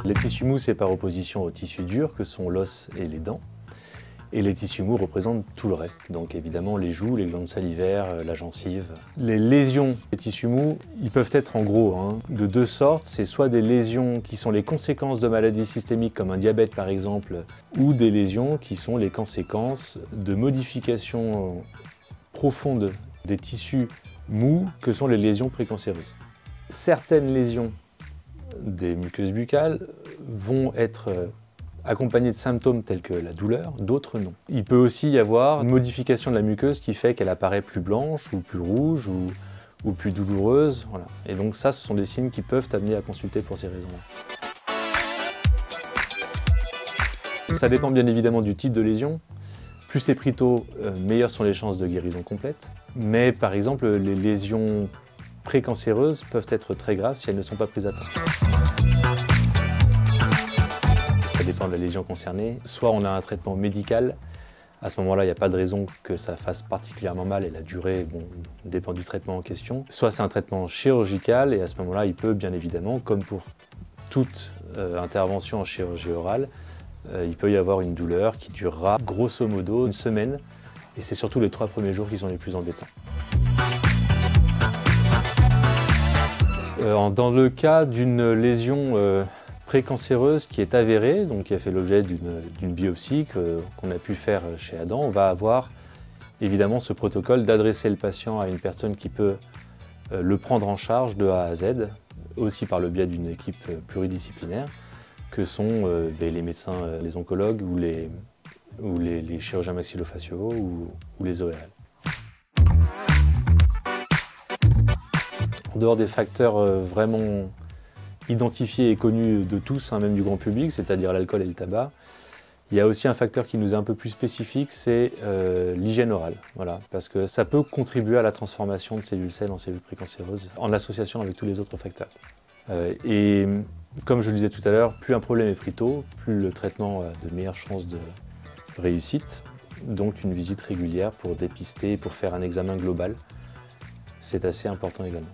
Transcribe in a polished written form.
Les tissus mous, c'est par opposition aux tissus durs que sont l'os et les dents. Et les tissus mous représentent tout le reste, donc évidemment les joues, les glandes salivaires, la gencive. Les lésions des tissus mous, ils peuvent être en gros de deux sortes. C'est soit des lésions qui sont les conséquences de maladies systémiques comme un diabète par exemple, ou des lésions qui sont les conséquences de modifications profondes des tissus mous que sont les lésions précancéreuses. Certaines lésions des muqueuses buccales vont être accompagnées de symptômes tels que la douleur, d'autres non. Il peut aussi y avoir une modification de la muqueuse qui fait qu'elle apparaît plus blanche ou plus rouge ou plus douloureuse. Voilà. Et donc ça, ce sont des signes qui peuvent t'amener à consulter pour ces raisons-là. Ça dépend bien évidemment du type de lésion. Plus c'est pris tôt, meilleures sont les chances de guérison complète. Mais par exemple, les lésions précancéreuses peuvent être très graves si elles ne sont pas prises à temps. Ça dépend de la lésion concernée. Soit on a un traitement médical, à ce moment-là, il n'y a pas de raison que ça fasse particulièrement mal et la durée dépend du traitement en question. Soit c'est un traitement chirurgical et à ce moment-là, il peut bien évidemment, comme pour toute intervention en chirurgie orale, il peut y avoir une douleur qui durera grosso modo une semaine et c'est surtout les 3 premiers jours qui sont les plus embêtants. Dans le cas d'une lésion précancéreuse qui est avérée, donc qui a fait l'objet d'une biopsie qu'on a pu faire chez Adam, on va avoir évidemment ce protocole d'adresser le patient à une personne qui peut le prendre en charge de A à Z, aussi par le biais d'une équipe pluridisciplinaire, que sont les médecins, les oncologues ou les chirurgiens maxillofaciaux ou les ORL. En dehors des facteurs vraiment identifiés et connus de tous, même du grand public, c'est-à-dire l'alcool et le tabac, il y a aussi un facteur qui nous est un peu plus spécifique, c'est l'hygiène orale. Voilà, parce que ça peut contribuer à la transformation de cellules sel en cellules précancéreuses en association avec tous les autres facteurs. Et comme je le disais tout à l'heure, plus un problème est pris tôt, plus le traitement a de meilleures chances de réussite. Donc une visite régulière pour dépister, pour faire un examen global, c'est assez important également.